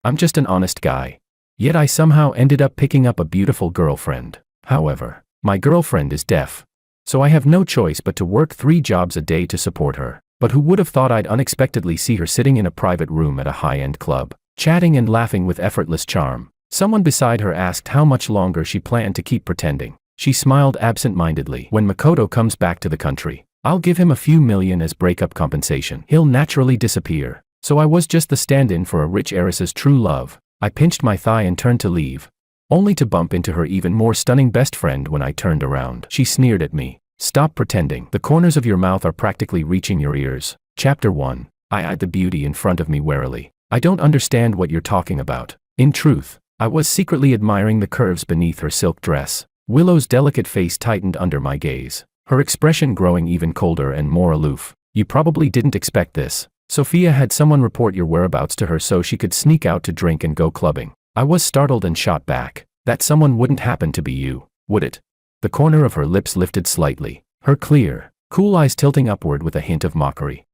I'm just an honest guy. Yet I somehow ended up picking up a beautiful girlfriend. However, my girlfriend is deaf. So I have no choice but to work 3 jobs a day to support her. But who would have thought I'd unexpectedly see her sitting in a private room at a high-end club, chatting and laughing with effortless charm. Someone beside her asked how much longer she planned to keep pretending. She smiled absent-mindedly. When Makoto comes back to the country, I'll give him a few million as breakup compensation. He'll naturally disappear. So I was just the stand-in for a rich heiress's true love. I pinched my thigh and turned to leave, only to bump into her even more stunning best friend when I turned around. She sneered at me. Stop pretending. The corners of your mouth are practically reaching your ears. Chapter 1. I eyed the beauty in front of me warily. I don't understand what you're talking about. In truth, I was secretly admiring the curves beneath her silk dress. Willow's delicate face tightened under my gaze, her expression growing even colder and more aloof. You probably didn't expect this. Sophia had someone report your whereabouts to her so she could sneak out to drink and go clubbing. I was startled and shot back. That someone wouldn't happen to be you, would it? The corner of her lips lifted slightly, her clear, cool eyes tilting upward with a hint of mockery.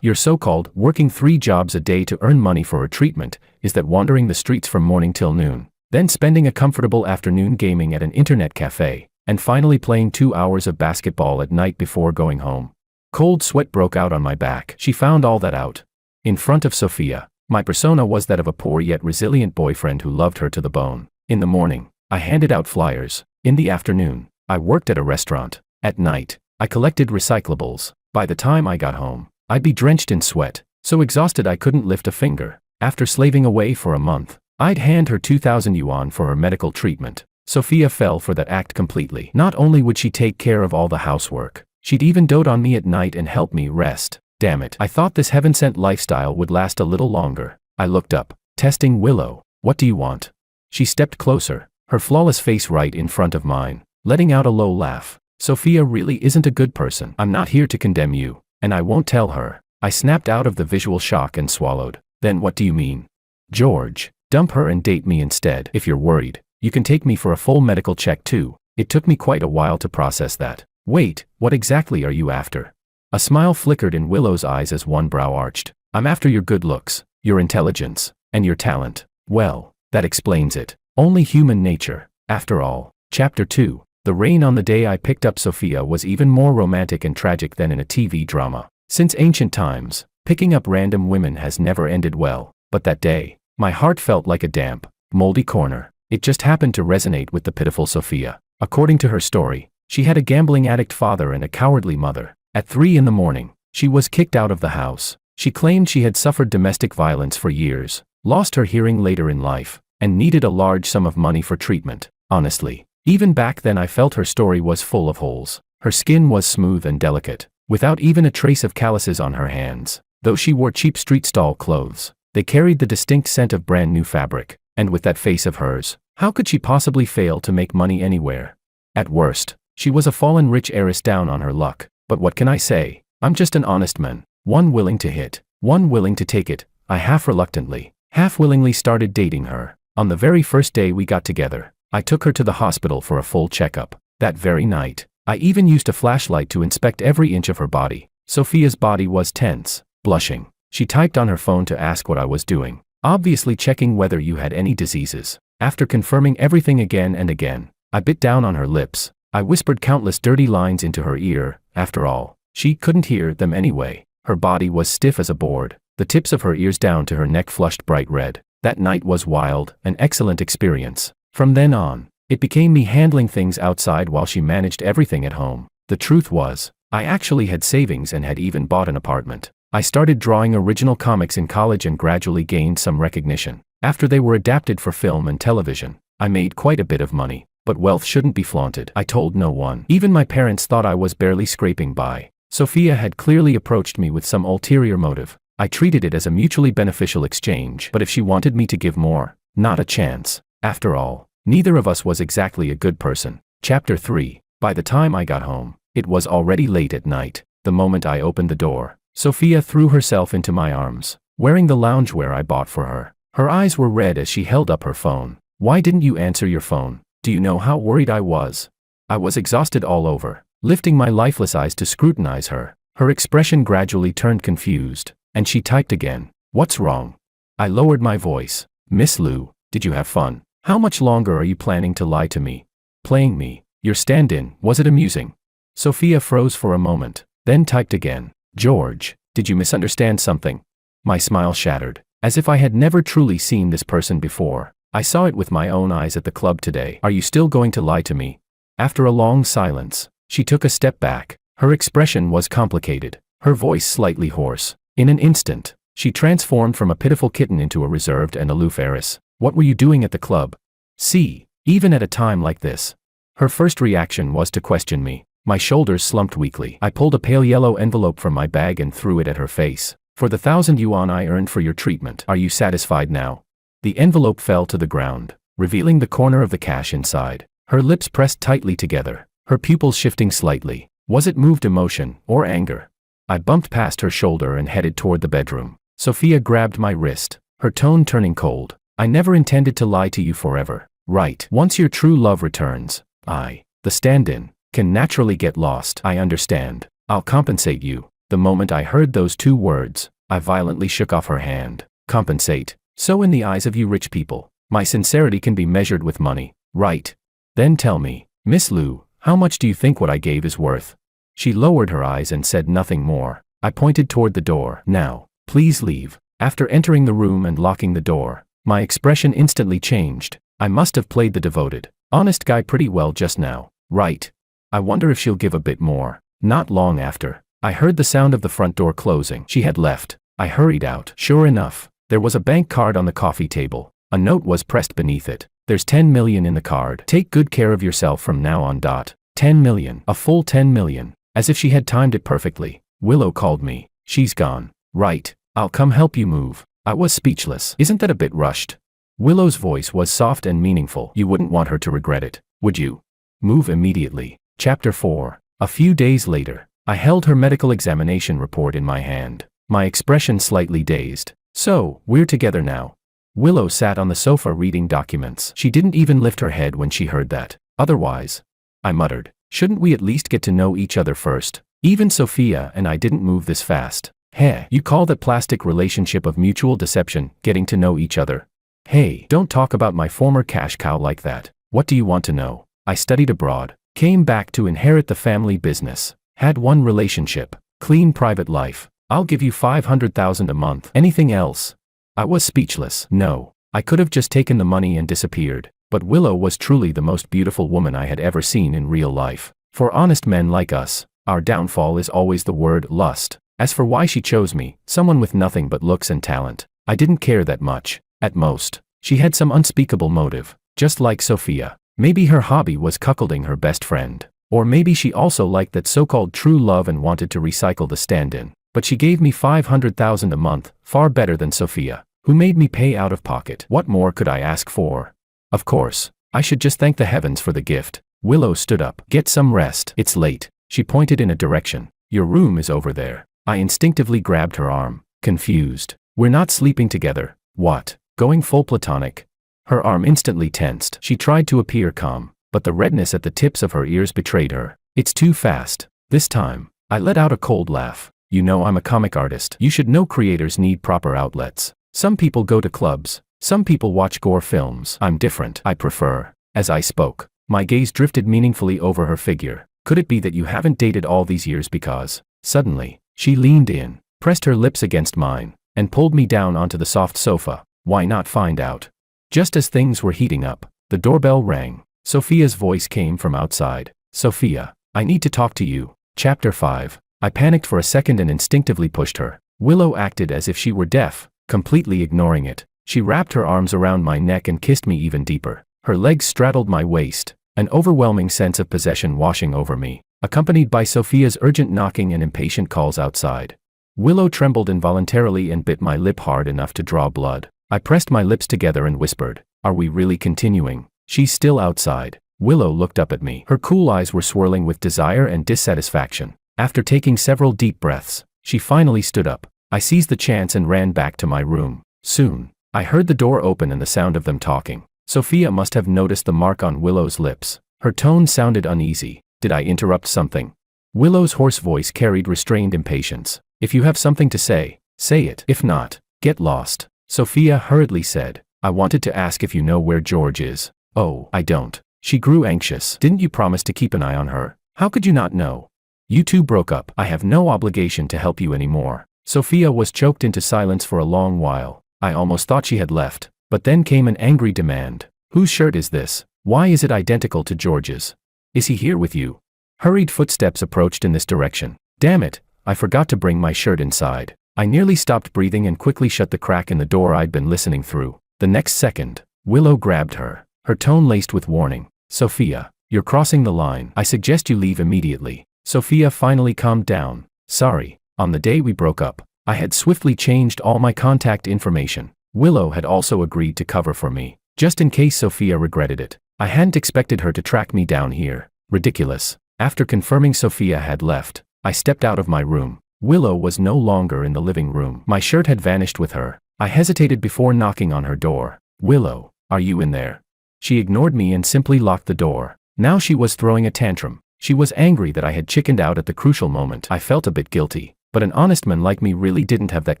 Your so-called working 3 jobs a day to earn money for her treatment, is that wandering the streets from morning till noon, then spending a comfortable afternoon gaming at an internet cafe, and finally playing 2 hours of basketball at night before going home. Cold sweat broke out on my back. She found all that out. In front of Sophia, my persona was that of a poor yet resilient boyfriend who loved her to the bone. In the morning, I handed out flyers. In the afternoon, I worked at a restaurant. At night, I collected recyclables. By the time I got home, I'd be drenched in sweat, so exhausted I couldn't lift a finger. After slaving away for a month, I'd hand her 2,000 yuan for her medical treatment. Sophia fell for that act completely. Not only would she take care of all the housework, she'd even dote on me at night and help me rest. Damn it. I thought this heaven-sent lifestyle would last a little longer. I looked up, testing Willow. What do you want? She stepped closer, her flawless face right in front of mine, letting out a low laugh. Sophia really isn't a good person. I'm not here to condemn you, and I won't tell her. I snapped out of the visual shock and swallowed. Then what do you mean? George, dump her and date me instead. If you're worried, you can take me for a full medical check too. It took me quite a while to process that. Wait, what exactly are you after? A smile flickered in Willow's eyes as one brow arched. I'm after your good looks, your intelligence, and your talent. Well, that explains it. Only human nature, after all. Chapter 2. The rain on the day I picked up Sophia was even more romantic and tragic than in a TV drama. Since ancient times, picking up random women has never ended well. But that day, my heart felt like a damp, moldy corner. It just happened to resonate with the pitiful Sophia. According to her story, she had a gambling addict father and a cowardly mother. At 3 in the morning, she was kicked out of the house. She claimed she had suffered domestic violence for years, lost her hearing later in life, and needed a large sum of money for treatment. Honestly, even back then I felt her story was full of holes. Her skin was smooth and delicate, without even a trace of calluses on her hands. Though she wore cheap street stall clothes, they carried the distinct scent of brand new fabric. And with that face of hers, how could she possibly fail to make money anywhere? At worst, she was a fallen rich heiress down on her luck. But what can I say? I'm just an honest man, one willing to hit, one willing to take it. I half reluctantly, half willingly started dating her. On the very first day we got together, I took her to the hospital for a full checkup. That very night, I even used a flashlight to inspect every inch of her body. Sophia's body was tense, blushing. She typed on her phone to ask what I was doing, obviously checking whether you had any diseases. After confirming everything again and again, I bit down on her lips. I whispered countless dirty lines into her ear. After all, she couldn't hear them anyway. Her body was stiff as a board, the tips of her ears down to her neck flushed bright red. That night was wild, an excellent experience. From then on, it became me handling things outside while she managed everything at home. The truth was, I actually had savings and had even bought an apartment. I started drawing original comics in college and gradually gained some recognition. After they were adapted for film and television, I made quite a bit of money. But wealth shouldn't be flaunted. I told no one. Even my parents thought I was barely scraping by. Sophia had clearly approached me with some ulterior motive. I treated it as a mutually beneficial exchange. But if she wanted me to give more, not a chance. After all, neither of us was exactly a good person. Chapter 3. By the time I got home, it was already late at night. The moment I opened the door, Sophia threw herself into my arms, wearing the loungewear I bought for her. Her eyes were red as she held up her phone. Why didn't you answer your phone? Do you know how worried I was? I was exhausted all over, lifting my lifeless eyes to scrutinize her. Her expression gradually turned confused, and she typed again. What's wrong? I lowered my voice. Miss Lou, did you have fun? How much longer are you planning to lie to me? Playing me, your stand-in, was it amusing? Sophia froze for a moment, then typed again. George, did you misunderstand something? My smile shattered, as if I had never truly seen this person before. I saw it with my own eyes at the club today. Are you still going to lie to me? After a long silence, she took a step back. Her expression was complicated, her voice slightly hoarse. In an instant, she transformed from a pitiful kitten into a reserved and aloof heiress. What were you doing at the club? See, even at a time like this. Her first reaction was to question me. My shoulders slumped weakly. I pulled a pale yellow envelope from my bag and threw it at her face. For the 1,000 yuan I earned for your treatment. Are you satisfied now? The envelope fell to the ground, revealing the corner of the cash inside. Her lips pressed tightly together, her pupils shifting slightly. Was it moved emotion or anger? I bumped past her shoulder and headed toward the bedroom. Sophia grabbed my wrist, her tone turning cold. I never intended to lie to you forever, right? Once your true love returns, the stand-in, can naturally get lost. I understand. I'll compensate you. The moment I heard those two words, I violently shook off her hand. Compensate. So in the eyes of you rich people, my sincerity can be measured with money, right? Then tell me, Miss Lou, how much do you think what I gave is worth? She lowered her eyes and said nothing more. I pointed toward the door. Now, please leave. After entering the room and locking the door, my expression instantly changed. I must have played the devoted, honest guy pretty well just now, right? I wonder if she'll give a bit more. Not long after, I heard the sound of the front door closing. She had left. I hurried out. Sure enough, there was a bank card on the coffee table. A note was pressed beneath it. There's 10 million in the card. Take good care of yourself from now on. 10 million. A full 10 million. As if she had timed it perfectly. Willow called me. She's gone. Right. I'll come help you move. I was speechless. Isn't that a bit rushed? Willow's voice was soft and meaningful. You wouldn't want her to regret it, would you? Move immediately. Chapter 4. A few days later, I held her medical examination report in my hand, my expression slightly dazed. So, we're together now. Willow sat on the sofa reading documents. She didn't even lift her head when she heard that. Otherwise, I muttered, shouldn't we at least get to know each other first? Even Sophia and I didn't move this fast. Hey, you call that plastic relationship of mutual deception, getting to know each other? Hey, don't talk about my former cash cow like that. What do you want to know? I studied abroad, came back to inherit the family business, had one relationship, clean private life. I'll give you 500,000 a month. Anything else? I was speechless. No, I could have just taken the money and disappeared, but Willow was truly the most beautiful woman I had ever seen in real life. For honest men like us, our downfall is always the word lust. As for why she chose me, someone with nothing but looks and talent, I didn't care that much. At most, she had some unspeakable motive, just like Sophia. Maybe her hobby was cuckolding her best friend. Or maybe she also liked that so-called true love and wanted to recycle the stand-in. But she gave me 500,000 a month, far better than Sophia, who made me pay out of pocket. What more could I ask for? Of course, I should just thank the heavens for the gift. Willow stood up. Get some rest. It's late. She pointed in a direction. Your room is over there. I instinctively grabbed her arm, confused. We're not sleeping together. What? Going full platonic? Her arm instantly tensed. She tried to appear calm, but the redness at the tips of her ears betrayed her. It's too fast. This time, I let out a cold laugh. You know I'm a comic artist. You should know creators need proper outlets. Some people go to clubs. Some people watch gore films. I'm different. I prefer. As I spoke, my gaze drifted meaningfully over her figure. Could it be that you haven't dated all these years because? Suddenly, she leaned in, pressed her lips against mine, and pulled me down onto the soft sofa. Why not find out? Just as things were heating up, the doorbell rang. Sophia's voice came from outside. Sophia, I need to talk to you. Chapter 5. I panicked for a second and instinctively pushed her. Willow acted as if she were deaf, completely ignoring it. She wrapped her arms around my neck and kissed me even deeper. Her legs straddled my waist, an overwhelming sense of possession washing over me, accompanied by Sophia's urgent knocking and impatient calls outside. Willow trembled involuntarily and bit my lip hard enough to draw blood. I pressed my lips together and whispered, "Are we really continuing? She's still outside." Willow looked up at me. Her cool eyes were swirling with desire and dissatisfaction. After taking several deep breaths, she finally stood up. I seized the chance and ran back to my room. Soon, I heard the door open and the sound of them talking. Sophia must have noticed the mark on Willow's lips. Her tone sounded uneasy. Did I interrupt something? Willow's hoarse voice carried restrained impatience. If you have something to say, say it. If not, get lost. Sophia hurriedly said. I wanted to ask if you know where George is. Oh, I don't. She grew anxious. Didn't you promise to keep an eye on her? How could you not know? You two broke up. I have no obligation to help you anymore. Sophia was choked into silence for a long while. I almost thought she had left. But then came an angry demand. Whose shirt is this? Why is it identical to George's? Is he here with you? Hurried footsteps approached in this direction. Damn it, I forgot to bring my shirt inside. I nearly stopped breathing and quickly shut the crack in the door I'd been listening through. The next second, Willow grabbed her, her tone laced with warning. Sophia, you're crossing the line. I suggest you leave immediately. Sophia finally calmed down. Sorry, on the day we broke up, I had swiftly changed all my contact information. Willow had also agreed to cover for me, just in case Sophia regretted it. I hadn't expected her to track me down here. Ridiculous. After confirming Sophia had left, I stepped out of my room. Willow was no longer in the living room. My shirt had vanished with her. I hesitated before knocking on her door. Willow, are you in there? She ignored me and simply locked the door. Now she was throwing a tantrum. She was angry that I had chickened out at the crucial moment. I felt a bit guilty, but an honest man like me really didn't have that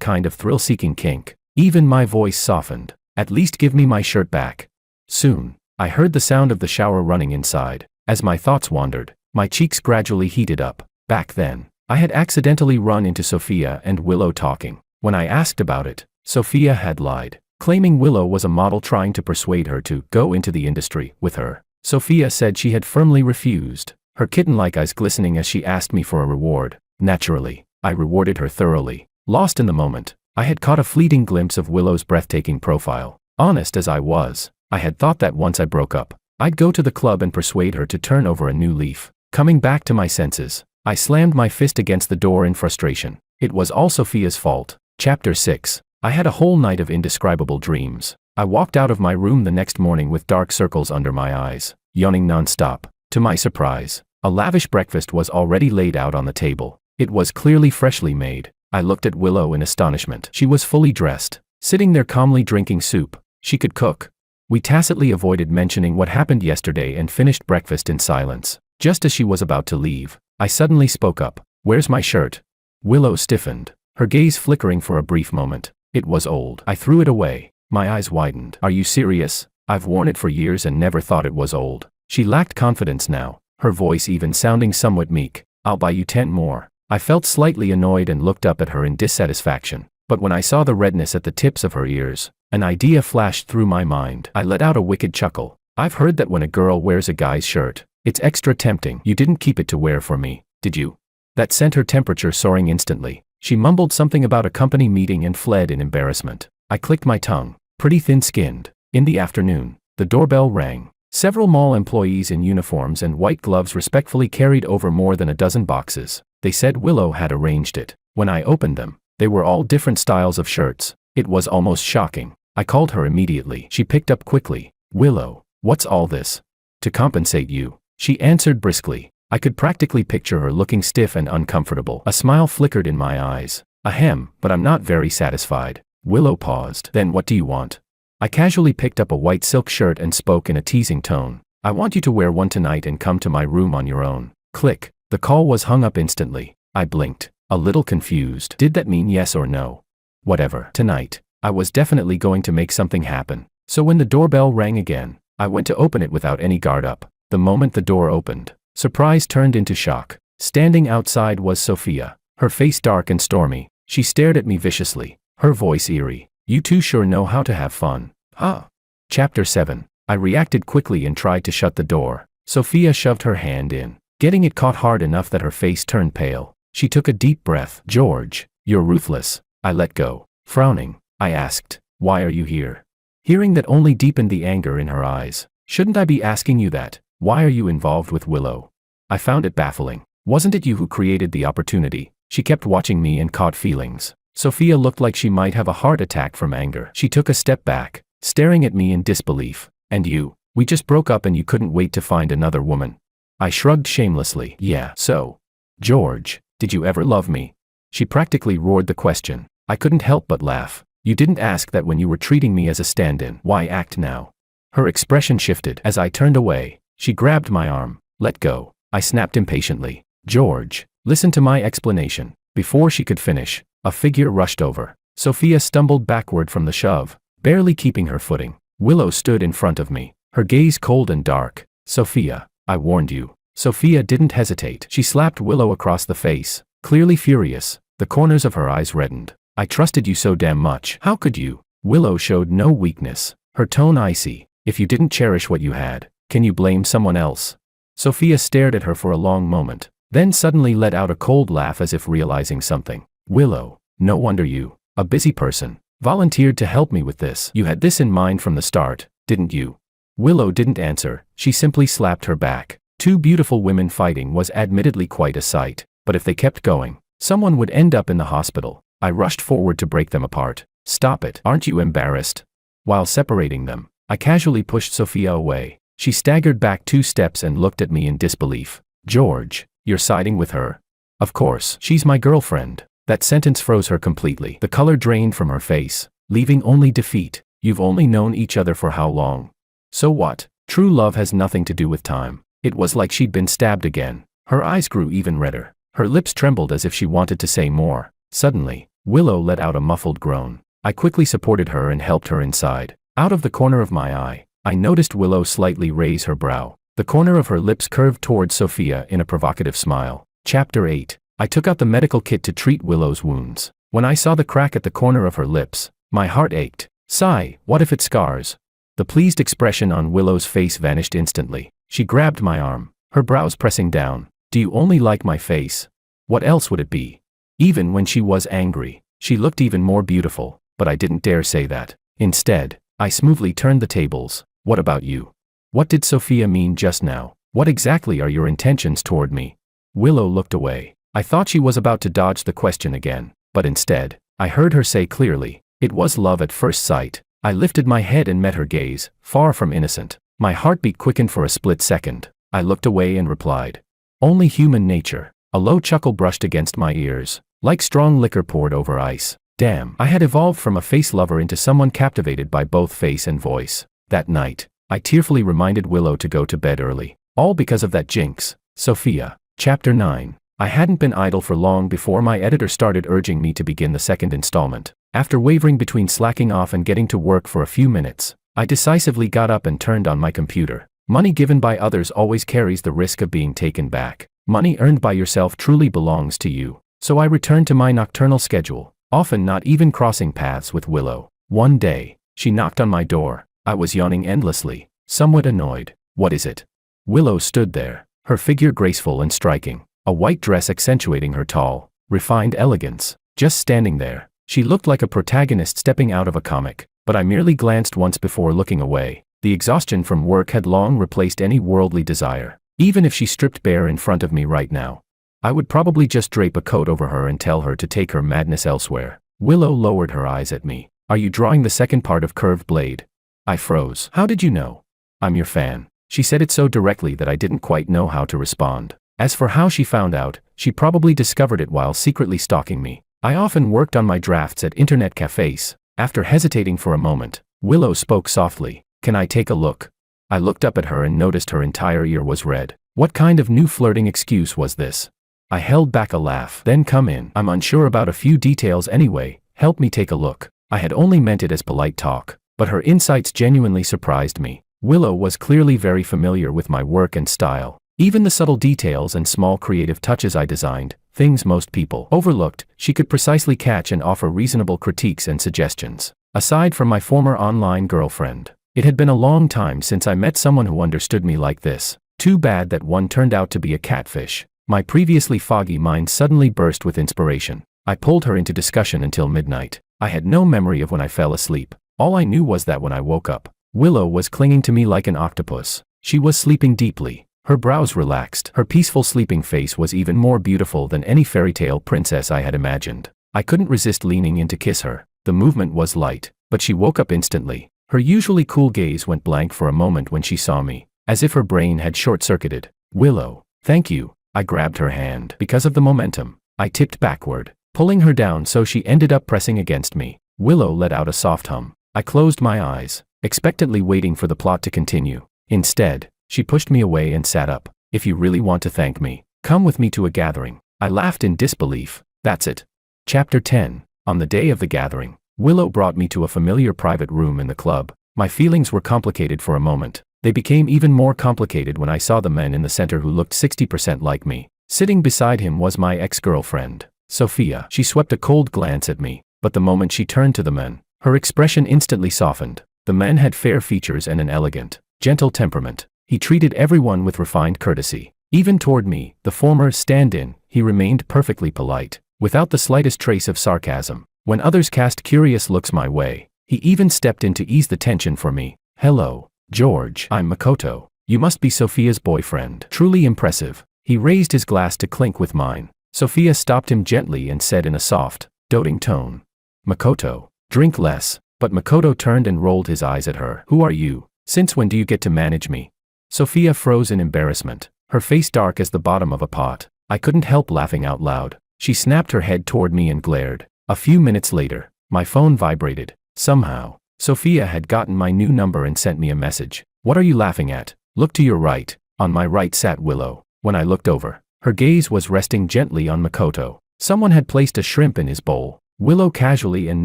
kind of thrill-seeking kink. Even my voice softened. At least give me my shirt back. Soon, I heard the sound of the shower running inside. As my thoughts wandered, my cheeks gradually heated up. Back then, I had accidentally run into Sophia and Willow talking. When I asked about it, Sophia had lied, claiming Willow was a model trying to persuade her to go into the industry with her. Sophia said she had firmly refused, her kitten-like eyes glistening as she asked me for a reward. Naturally, I rewarded her thoroughly. Lost in the moment, I had caught a fleeting glimpse of Willow's breathtaking profile. Honest as I was, I had thought that once I broke up, I'd go to the club and persuade her to turn over a new leaf. Coming back to my senses, I slammed my fist against the door in frustration. It was all Sophia's fault. Chapter 6. I had a whole night of indescribable dreams. I walked out of my room the next morning with dark circles under my eyes, yawning non-stop. To my surprise, a lavish breakfast was already laid out on the table. It was clearly freshly made. I looked at Willow in astonishment. She was fully dressed, sitting there calmly drinking soup. She could cook. We tacitly avoided mentioning what happened yesterday and finished breakfast in silence. Just as she was about to leave, I suddenly spoke up. Where's my shirt? Willow stiffened, her gaze flickering for a brief moment. It was old. I threw it away. My eyes widened. Are you serious? I've worn it for years and never thought it was old. She lacked confidence now, her voice even sounding somewhat meek. I'll buy you 10 more. I felt slightly annoyed and looked up at her in dissatisfaction. But when I saw the redness at the tips of her ears, an idea flashed through my mind. I let out a wicked chuckle. I've heard that when a girl wears a guy's shirt, it's extra tempting. You didn't keep it to wear for me, did you? That sent her temperature soaring instantly. She mumbled something about a company meeting and fled in embarrassment. I clicked my tongue. Pretty thin-skinned. In the afternoon, the doorbell rang. Several mall employees in uniforms and white gloves respectfully carried over more than a dozen boxes. They said Willow had arranged it. When I opened them, they were all different styles of shirts. It was almost shocking. I called her immediately. She picked up quickly. Willow, what's all this? To compensate you, she answered briskly. I could practically picture her looking stiff and uncomfortable. A smile flickered in my eyes. Ahem, but I'm not very satisfied. Willow paused. Then what do you want? I casually picked up a white silk shirt and spoke in a teasing tone. I want you to wear one tonight and come to my room on your own. Click. The call was hung up instantly. I blinked, a little confused. Did that mean yes or no? Whatever. Tonight, I was definitely going to make something happen. So when the doorbell rang again, I went to open it without any guard up. The moment the door opened, surprise turned into shock. Standing outside was Sophia, her face dark and stormy. She stared at me viciously, her voice eerie. You two sure know how to have fun, huh? Chapter 7. I reacted quickly and tried to shut the door. Sophia shoved her hand in, getting it caught hard enough that her face turned pale. She took a deep breath. George, you're ruthless. I let go. Frowning, I asked, why are you here? Hearing that only deepened the anger in her eyes. Shouldn't I be asking you that? Why are you involved with Willow? I found it baffling. Wasn't it you who created the opportunity? She kept watching me and caught feelings. Sophia looked like she might have a heart attack from anger. She took a step back, staring at me in disbelief. And you? We just broke up and you couldn't wait to find another woman. I shrugged shamelessly. Yeah, so. George, did you ever love me? She practically roared the question. I couldn't help but laugh. You didn't ask that when you were treating me as a stand-in. Why act now? Her expression shifted. As I turned away, she grabbed my arm. Let go. I snapped impatiently. George, listen to my explanation. Before she could finish, a figure rushed over. Sophia stumbled backward from the shove, barely keeping her footing. Willow stood in front of me, her gaze cold and dark. "Sophia, I warned you." Sophia didn't hesitate. She slapped Willow across the face, clearly furious. The corners of her eyes reddened. "I trusted you so damn much. How could you?" Willow showed no weakness, her tone icy. "If you didn't cherish what you had, can you blame someone else?" Sophia stared at her for a long moment, then suddenly let out a cold laugh as if realizing something. "Willow, no wonder you, a busy person, volunteered to help me with this. You had this in mind from the start, didn't you?" Willow didn't answer, she simply slapped her back. Two beautiful women fighting was admittedly quite a sight, but if they kept going, someone would end up in the hospital. I rushed forward to break them apart. "Stop it, aren't you embarrassed?" While separating them, I casually pushed Sophia away. She staggered back 2 steps and looked at me in disbelief. "George, you're siding with her?" "Of course, she's my girlfriend." That sentence froze her completely. The color drained from her face, leaving only defeat. "You've only known each other for how long?" "So what? True love has nothing to do with time." It was like she'd been stabbed again. Her eyes grew even redder. Her lips trembled as if she wanted to say more. Suddenly, Willow let out a muffled groan. I quickly supported her and helped her inside. Out of the corner of my eye, I noticed Willow slightly raise her brow. The corner of her lips curved towards Sophia in a provocative smile. Chapter 8. I took out the medical kit to treat Willow's wounds. When I saw the crack at the corner of her lips, my heart ached. Sigh, what if it scars? The pleased expression on Willow's face vanished instantly. She grabbed my arm, her brows pressing down. "Do you only like my face? What else would it be?" Even when she was angry, she looked even more beautiful, but I didn't dare say that. Instead, I smoothly turned the tables. "What about you? What did Sophia mean just now? What exactly are your intentions toward me?" Willow looked away. I thought she was about to dodge the question again, but instead, I heard her say clearly, "It was love at first sight." I lifted my head and met her gaze, far from innocent. My heartbeat quickened for a split second. I looked away and replied, "Only human nature." A low chuckle brushed against my ears, like strong liquor poured over ice. Damn, I had evolved from a face lover into someone captivated by both face and voice. That night, I tearfully reminded Willow to go to bed early. All because of that jinx, Sophia. Chapter 9. I hadn't been idle for long before my editor started urging me to begin the second installment. After wavering between slacking off and getting to work for a few minutes, I decisively got up and turned on my computer. Money given by others always carries the risk of being taken back. Money earned by yourself truly belongs to you. So I returned to my nocturnal schedule, often not even crossing paths with Willow. One day, she knocked on my door. I was yawning endlessly, somewhat annoyed. "What is it?" Willow stood there, her figure graceful and striking, a white dress accentuating her tall, refined elegance. Just standing there, she looked like a protagonist stepping out of a comic, but I merely glanced once before looking away. The exhaustion from work had long replaced any worldly desire. Even if she stripped bare in front of me right now, I would probably just drape a coat over her and tell her to take her madness elsewhere. Willow lowered her eyes at me. "Are you drawing the second part of Curved Blade?" I froze. "How did you know?" "I'm your fan." She said it so directly that I didn't quite know how to respond. As for how she found out, she probably discovered it while secretly stalking me. I often worked on my drafts at internet cafes. After hesitating for a moment, Willow spoke softly. "Can I take a look?" I looked up at her and noticed her entire ear was red. What kind of new flirting excuse was this? I held back a laugh. "Then come in. I'm unsure about a few details anyway. Help me take a look." I had only meant it as polite talk, but her insights genuinely surprised me. Willow was clearly very familiar with my work and style. Even the subtle details and small creative touches I designed, things most people overlooked, she could precisely catch and offer reasonable critiques and suggestions. Aside from my former online girlfriend, it had been a long time since I met someone who understood me like this. Too bad that one turned out to be a catfish. My previously foggy mind suddenly burst with inspiration. I pulled her into discussion until midnight. I had no memory of when I fell asleep. All I knew was that when I woke up, Willow was clinging to me like an octopus. She was sleeping deeply. Her brows relaxed. Her peaceful sleeping face was even more beautiful than any fairy tale princess I had imagined. I couldn't resist leaning in to kiss her. The movement was light, but she woke up instantly. Her usually cool gaze went blank for a moment when she saw me, as if her brain had short-circuited. "Willow, thank you." I grabbed her hand. Because of the momentum, I tipped backward, pulling her down so she ended up pressing against me. Willow let out a soft hum. I closed my eyes, expectantly waiting for the plot to continue. Instead, she pushed me away and sat up. "If you really want to thank me, come with me to a gathering." I laughed in disbelief. "That's it." Chapter 10. On the day of the gathering, Willow brought me to a familiar private room in the club. My feelings were complicated for a moment. They became even more complicated when I saw the man in the center who looked 60% like me. Sitting beside him was my ex-girlfriend, Sophia. She swept a cold glance at me, but the moment she turned to the man, her expression instantly softened. The man had fair features and an elegant, gentle temperament. He treated everyone with refined courtesy. Even toward me, the former stand-in, he remained perfectly polite, without the slightest trace of sarcasm. When others cast curious looks my way, he even stepped in to ease the tension for me. "Hello, George. I'm Makoto. You must be Sophia's boyfriend." Truly impressive. He raised his glass to clink with mine. Sophia stopped him gently and said in a soft, doting tone, "Makoto, drink less." But Makoto turned and rolled his eyes at her. "Who are you? Since when do you get to manage me?" Sophia froze in embarrassment, her face dark as the bottom of a pot. I couldn't help laughing out loud. She snapped her head toward me and glared. A few minutes later, my phone vibrated. Somehow, Sophia had gotten my new number and sent me a message. "What are you laughing at? Look to your right." On my right sat Willow. When I looked over, her gaze was resting gently on Makoto. Someone had placed a shrimp in his bowl. Willow casually and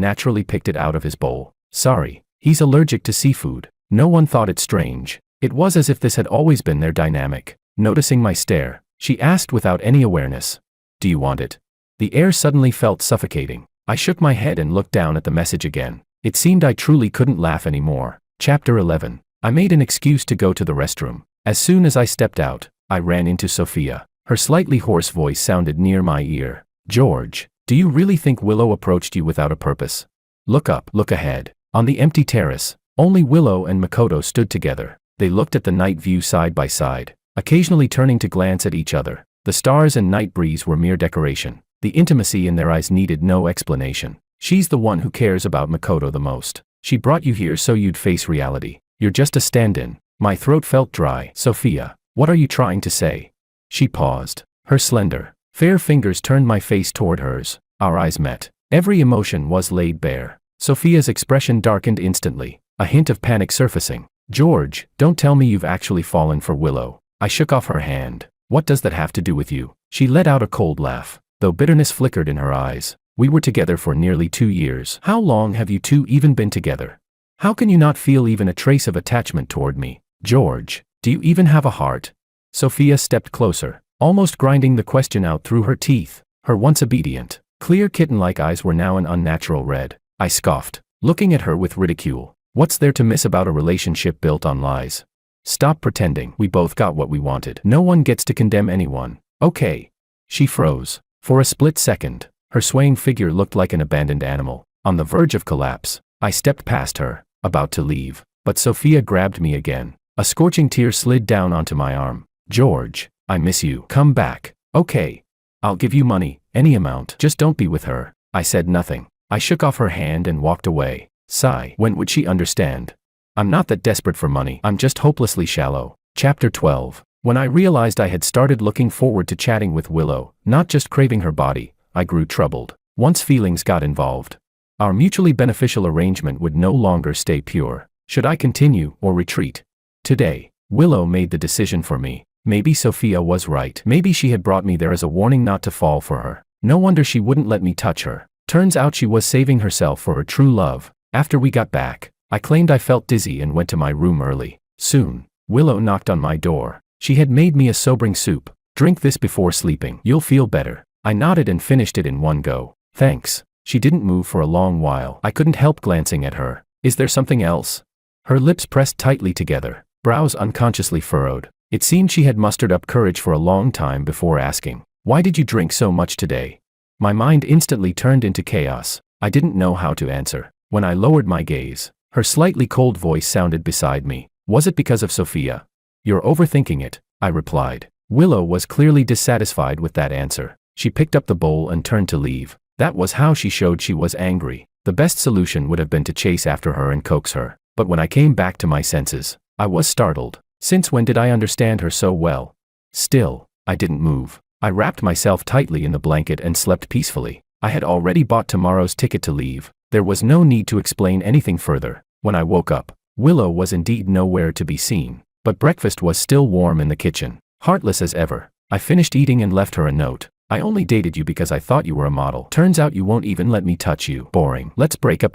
naturally picked it out of his bowl. "Sorry, he's allergic to seafood." No one thought it strange. It was as if this had always been their dynamic. Noticing my stare, she asked without any awareness, "Do you want it?" The air suddenly felt suffocating. I shook my head and looked down at the message again. It seemed I truly couldn't laugh anymore. Chapter 11. I made an excuse to go to the restroom. As soon as I stepped out, I ran into Sophia. Her slightly hoarse voice sounded near my ear. "George, do you really think Willow approached you without a purpose? Look up, look ahead." On the empty terrace, only Willow and Makoto stood together. They looked at the night view side by side, occasionally turning to glance at each other. The stars and night breeze were mere decoration. The intimacy in their eyes needed no explanation. "She's the one who cares about Makoto the most. She brought you here so you'd face reality. You're just a stand-in." My throat felt dry. "Sophia, what are you trying to say?" She paused. Her slender, fair fingers turned my face toward hers. Our eyes met. Every emotion was laid bare. Sophia's expression darkened instantly, a hint of panic surfacing. "George, don't tell me you've actually fallen for Willow." I shook off her hand. "What does that have to do with you?" She let out a cold laugh, though bitterness flickered in her eyes. "We were together for nearly 2 years. How long have you two even been together? How can you not feel even a trace of attachment toward me? George, do you even have a heart?" Sophia stepped closer, almost grinding the question out through her teeth. Her once obedient, clear kitten-like eyes were now an unnatural red. I scoffed, looking at her with ridicule. "What's there to miss about a relationship built on lies? Stop pretending. We both got what we wanted. No one gets to condemn anyone. Okay." She froze. For a split second, her swaying figure looked like an abandoned animal, on the verge of collapse. I stepped past her, about to leave, but Sophia grabbed me again. A scorching tear slid down onto my arm. "George, I miss you. Come back." "Okay. I'll give you money, any amount. Just don't be with her." I said nothing. I shook off her hand and walked away. Sigh. When would she understand? I'm not that desperate for money. I'm just hopelessly shallow. Chapter 12. When I realized I had started looking forward to chatting with Willow, not just craving her body, I grew troubled. Once feelings got involved, our mutually beneficial arrangement would no longer stay pure. Should I continue or retreat? Today, Willow made the decision for me. Maybe Sophia was right. Maybe she had brought me there as a warning not to fall for her. No wonder she wouldn't let me touch her. Turns out she was saving herself for her true love. After we got back, I claimed I felt dizzy and went to my room early. Soon, Willow knocked on my door. She had made me a sobering soup. "Drink this before sleeping. You'll feel better." I nodded and finished it in one go. "Thanks." She didn't move for a long while. I couldn't help glancing at her. "Is there something else?" Her lips pressed tightly together, brows unconsciously furrowed. It seemed she had mustered up courage for a long time before asking, "Why did you drink so much today?" My mind instantly turned into chaos. I didn't know how to answer. When I lowered my gaze, her slightly cold voice sounded beside me. "Was it because of Sophia?" "You're overthinking it," I replied. Willow was clearly dissatisfied with that answer. She picked up the bowl and turned to leave. That was how she showed she was angry. The best solution would have been to chase after her and coax her. But when I came back to my senses, I was startled. Since when did I understand her so well? Still, I didn't move. I wrapped myself tightly in the blanket and slept peacefully. I had already bought tomorrow's ticket to leave. There was no need to explain anything further. When I woke up, Willow was indeed nowhere to be seen. But breakfast was still warm in the kitchen. Heartless as ever, I finished eating and left her a note. I only dated you because I thought you were a model. Turns out you won't even let me touch you. Boring. Let's break up.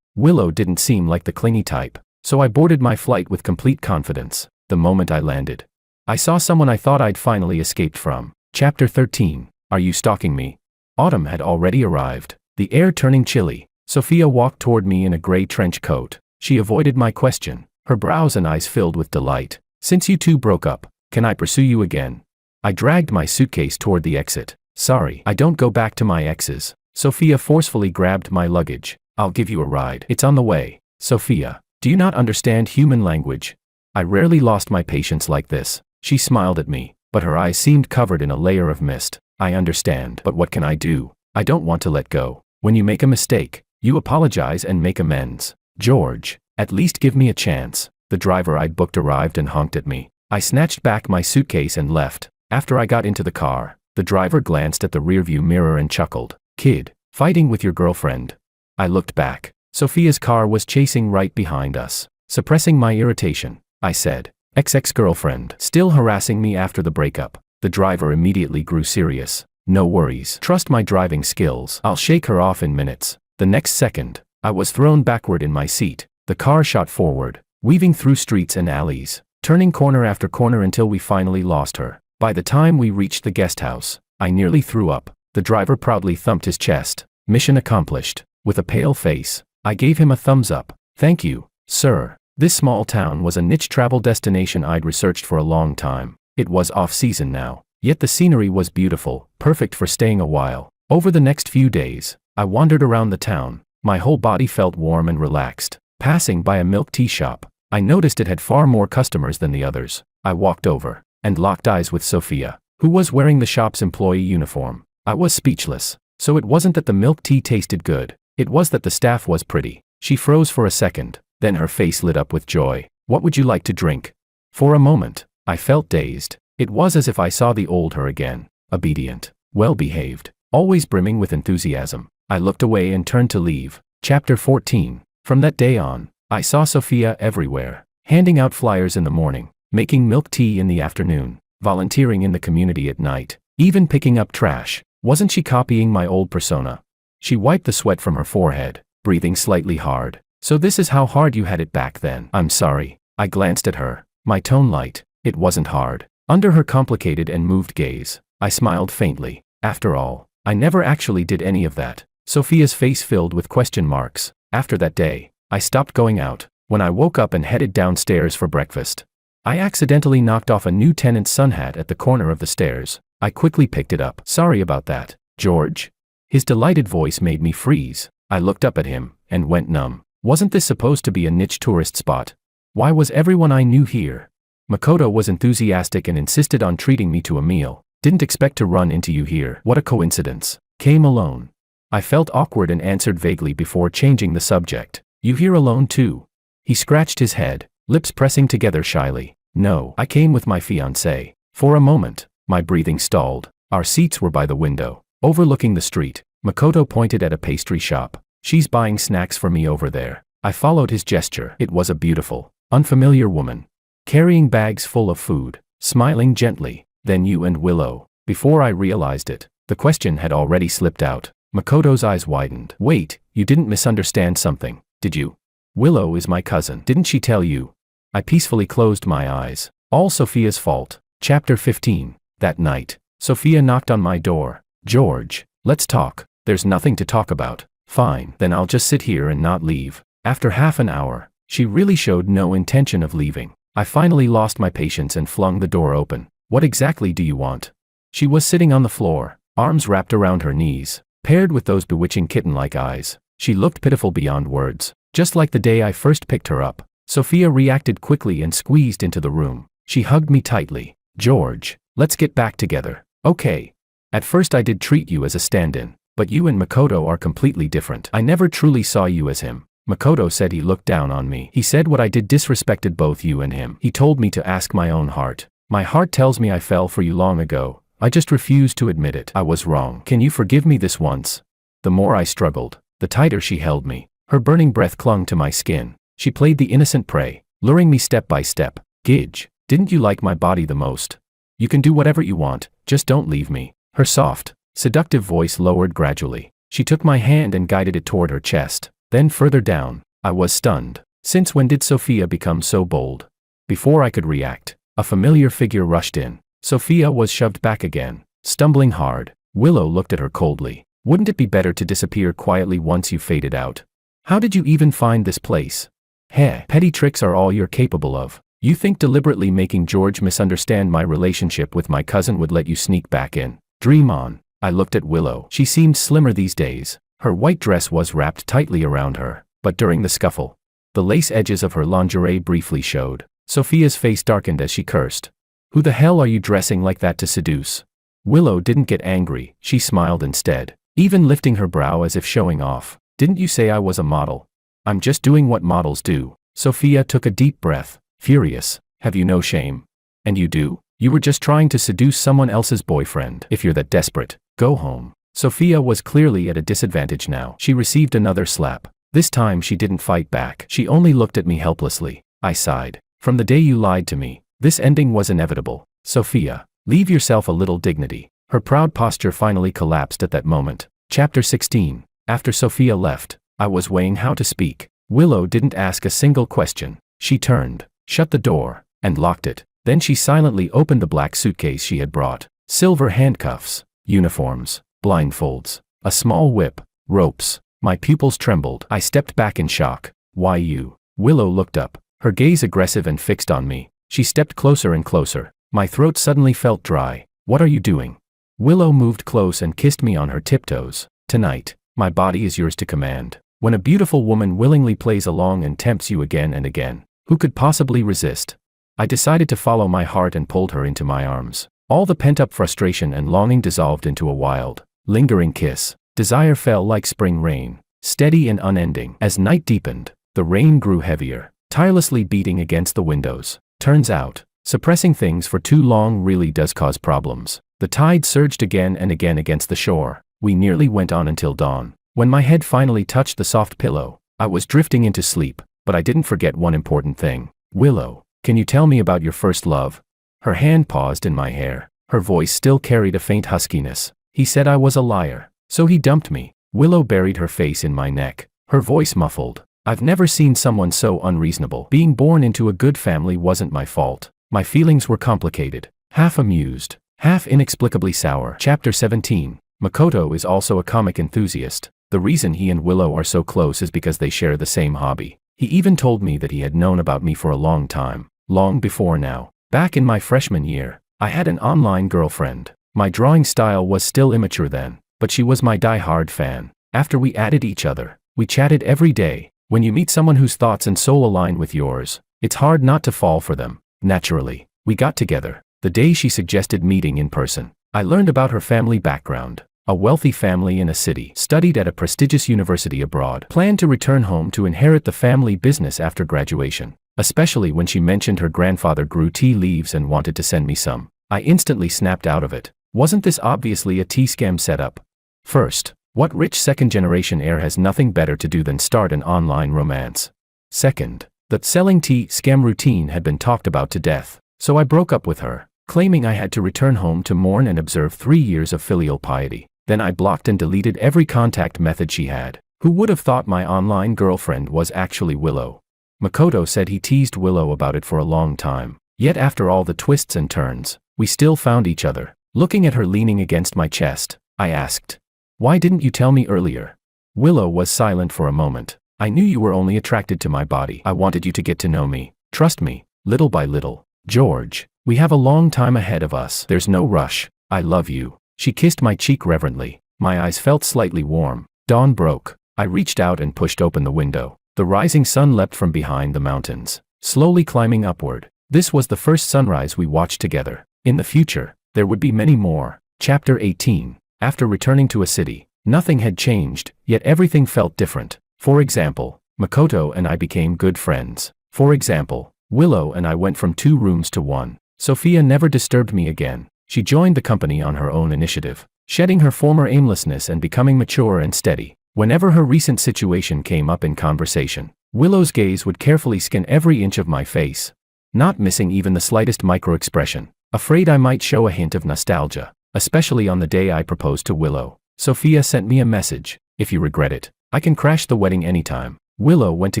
Willow didn't seem like the clingy type, so I boarded my flight with complete confidence. The moment I landed, I saw someone I thought I'd finally escaped from. Chapter 13. Are you stalking me? Autumn had already arrived, the air turning chilly. Sophia walked toward me in a gray trench coat. She avoided my question, her brows and eyes filled with delight. Since you two broke up, can I pursue you again? I dragged my suitcase toward the exit. Sorry, I don't go back to my exes. Sophia forcefully grabbed my luggage. I'll give you a ride. It's on the way. Sophia, do you not understand human language? I rarely lost my patience like this. She smiled at me, but her eyes seemed covered in a layer of mist. I understand, but what can I do? I don't want to let go. When you make a mistake, you apologize and make amends. George, at least give me a chance. The driver I'd booked arrived and honked at me. I snatched back my suitcase and left. After I got into the car, the driver glanced at the rearview mirror and chuckled. Kid, fighting with your girlfriend? I looked back. Sophia's car was chasing right behind us. Suppressing my irritation, I said, ex-girlfriend, still harassing me after the breakup. The driver immediately grew serious. No worries. Trust my driving skills. I'll shake her off in minutes. The next second, I was thrown backward in my seat. The car shot forward, weaving through streets and alleys, turning corner after corner until we finally lost her. By the time we reached the guest house, I nearly threw up. The driver proudly thumped his chest. Mission accomplished. With a pale face, I gave him a thumbs up. Thank you, sir. This small town was a niche travel destination I'd researched for a long time. It was off-season now, yet the scenery was beautiful, perfect for staying a while. Over the next few days, I wandered around the town. My whole body felt warm and relaxed. Passing by a milk tea shop, I noticed it had far more customers than the others. I walked over and locked eyes with Sophia, who was wearing the shop's employee uniform. I was speechless. So it wasn't that the milk tea tasted good. It was that the staff was pretty. She froze for a second, then her face lit up with joy. What would you like to drink? For a moment, I felt dazed. It was as if I saw the old her again, obedient, well-behaved, always brimming with enthusiasm. I looked away and turned to leave. Chapter 14. From that day on, I saw Sophia everywhere, handing out flyers in the morning, making milk tea in the afternoon, volunteering in the community at night, even picking up trash. Wasn't she copying my old persona? She wiped the sweat from her forehead, breathing slightly hard. So this is how hard you had it back then. I'm sorry. I glanced at her, my tone light. It wasn't hard. Under her complicated and moved gaze, I smiled faintly. After all, I never actually did any of that. Sophia's face filled with question marks. After that day, I stopped going out. When I woke up and headed downstairs for breakfast, I accidentally knocked off a new tenant's sun hat at the corner of the stairs. I quickly picked it up. Sorry about that, George. His delighted voice made me freeze. I looked up at him and went numb. Wasn't this supposed to be a niche tourist spot? Why was everyone I knew here? Makoto was enthusiastic and insisted on treating me to a meal. Didn't expect to run into you here. What a coincidence. Came alone. I felt awkward and answered vaguely before changing the subject. You here alone too? He scratched his head, lips pressing together shyly. No, I came with my fiancé. For a moment, my breathing stalled. Our seats were by the window, overlooking the street. Makoto pointed at a pastry shop. She's buying snacks for me over there. I followed his gesture. It was a beautiful, unfamiliar woman, carrying bags full of food, smiling gently. Then you and Willow. Before I realized it, the question had already slipped out. Makoto's eyes widened. Wait, you didn't misunderstand something, did you? Willow is my cousin. Didn't she tell you? I peacefully closed my eyes. All Sophia's fault. Chapter 15. That night, Sophia knocked on my door. George, let's talk. There's nothing to talk about. Fine, then I'll just sit here and not leave. After half an hour, she really showed no intention of leaving. I finally lost my patience and flung the door open. What exactly do you want? She was sitting on the floor, arms wrapped around her knees, paired with those bewitching kitten-like eyes. She looked pitiful beyond words, just like the day I first picked her up. Sophia reacted quickly and squeezed into the room. She hugged me tightly. George, let's get back together. Okay. At first I did treat you as a stand-in, but you and Makoto are completely different. I never truly saw you as him. Makoto said he looked down on me. He said what I did disrespected both you and him. He told me to ask my own heart. My heart tells me I fell for you long ago. I just refused to admit it. I was wrong. Can you forgive me this once? The more I struggled, the tighter she held me. Her burning breath clung to my skin. She played the innocent prey, luring me step by step. Gidge, didn't you like my body the most? You can do whatever you want, just don't leave me. Her soft, Seductive voice lowered gradually. She took my hand and guided it toward her chest. Then further down. I was stunned. Since when did Sophia become so bold? Before I could react, a familiar figure rushed in. Sophia was shoved back again, stumbling hard. Willow looked at her coldly. Wouldn't it be better to disappear quietly once you faded out? How did you even find this place? Heh, petty tricks are all you're capable of. You think deliberately making George misunderstand my relationship with my cousin would let you sneak back in? Dream on. I looked at Willow. She seemed slimmer these days. Her white dress was wrapped tightly around her, but during the scuffle, the lace edges of her lingerie briefly showed. Sophia's face darkened as she cursed. Who the hell are you dressing like that to seduce? Willow didn't get angry, she smiled instead, even lifting her brow as if showing off. Didn't you say I was a model? I'm just doing what models do. Sophia took a deep breath, furious. Have you no shame? And you do? You were just trying to seduce someone else's boyfriend. If you're that desperate, go home. Sophia was clearly at a disadvantage now. She received another slap. This time she didn't fight back. She only looked at me helplessly. I sighed. From the day you lied to me, this ending was inevitable. Sophia, leave yourself a little dignity. Her proud posture finally collapsed at that moment. Chapter 16. After Sophia left, I was weighing how to speak. Willow didn't ask a single question. She turned, shut the door, and locked it. Then she silently opened the black suitcase she had brought. Silver handcuffs, uniforms, blindfolds, a small whip, ropes. My pupils trembled. I stepped back in shock. Why you? Willow looked up, her gaze aggressive and fixed on me. She stepped closer and closer. My throat suddenly felt dry. What are you doing? Willow moved close and kissed me on her tiptoes. Tonight, my body is yours to command. When a beautiful woman willingly plays along and tempts you again and again, who could possibly resist? I decided to follow my heart and pulled her into my arms. All the pent-up frustration and longing dissolved into a wild, lingering kiss. Desire fell like spring rain, steady and unending. As night deepened, the rain grew heavier, tirelessly beating against the windows. Turns out, suppressing things for too long really does cause problems. The tide surged again and again against the shore. We nearly went on until dawn. When my head finally touched the soft pillow, I was drifting into sleep, but I didn't forget one important thing. Willow, can you tell me about your first love? Her hand paused in my hair. Her voice still carried a faint huskiness. He said I was a liar, so he dumped me. Willow buried her face in my neck, her voice muffled. I've never seen someone so unreasonable. Being born into a good family wasn't my fault. My feelings were complicated, half amused, half inexplicably sour. Chapter 17. Makoto is also a comic enthusiast. The reason he and Willow are so close is because they share the same hobby. He even told me that he had known about me for a long time, long before now. Back in my freshman year, I had an online girlfriend. My drawing style was still immature then, but she was my die-hard fan. After we added each other, we chatted every day. When you meet someone whose thoughts and soul align with yours, it's hard not to fall for them. Naturally, we got together. The day she suggested meeting in person, I learned about her family background. A wealthy family in a city, studied at a prestigious university abroad, planned to return home to inherit the family business after graduation. Especially when she mentioned her grandfather grew tea leaves and wanted to send me some. I instantly snapped out of it. Wasn't this obviously a tea scam setup? First, what rich second-generation heir has nothing better to do than start an online romance? Second, the selling tea scam routine had been talked about to death, so I broke up with her, claiming I had to return home to mourn and observe 3 years of filial piety. Then I blocked and deleted every contact method she had. Who would have thought my online girlfriend was actually Willow? Makoto said he teased Willow about it for a long time. Yet after all the twists and turns, we still found each other. Looking at her leaning against my chest, I asked, "Why didn't you tell me earlier?" Willow was silent for a moment. "I knew you were only attracted to my body. I wanted you to get to know me. Trust me, little by little. George, we have a long time ahead of us. There's no rush. I love you." She kissed my cheek reverently. My eyes felt slightly warm. Dawn broke. I reached out and pushed open the window. The rising sun leapt from behind the mountains, slowly climbing upward. This was the first sunrise we watched together. In the future, there would be many more. Chapter 18. After returning to a city, nothing had changed, yet everything felt different. For example, Makoto and I became good friends. For example, Willow and I went from 2 rooms to 1. Sophia never disturbed me again. She joined the company on her own initiative, shedding her former aimlessness and becoming mature and steady. Whenever her recent situation came up in conversation, Willow's gaze would carefully scan every inch of my face, not missing even the slightest micro-expression, afraid I might show a hint of nostalgia. especially on the day I proposed to Willow. Sophia sent me a message. If you regret it, I can crash the wedding anytime. Willow went to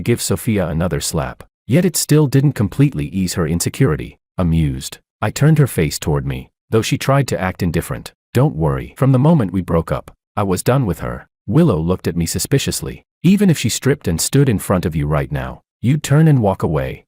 give Sophia another slap. Yet it still didn't completely ease her insecurity. Amused, I turned her face toward me, though she tried to act indifferent. Don't worry. From the moment we broke up, I was done with her. Willow looked at me suspiciously. Even if she stripped and stood in front of you right now, you'd turn and walk away.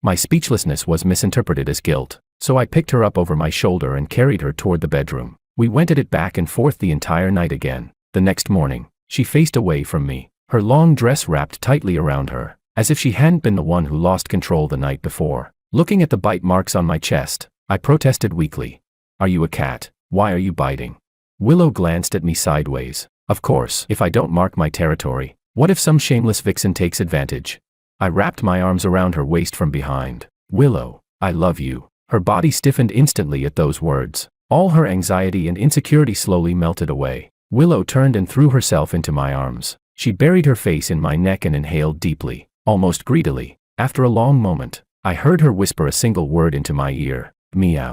My speechlessness was misinterpreted as guilt, so I picked her up over my shoulder and carried her toward the bedroom. We went at it back and forth the entire night again. The next morning, she faced away from me, her long dress wrapped tightly around her, as if she hadn't been the one who lost control the night before. Looking at the bite marks on my chest, I protested weakly. Are you a cat? Why are you biting? Willow glanced at me sideways. Of course, if I don't mark my territory, what if some shameless vixen takes advantage? I wrapped my arms around her waist from behind. Willow, I love you. Her body stiffened instantly at those words. All her anxiety and insecurity slowly melted away. Willow turned and threw herself into my arms. She buried her face in my neck and inhaled deeply, almost greedily. After a long moment, I heard her whisper a single word into my ear. Meow.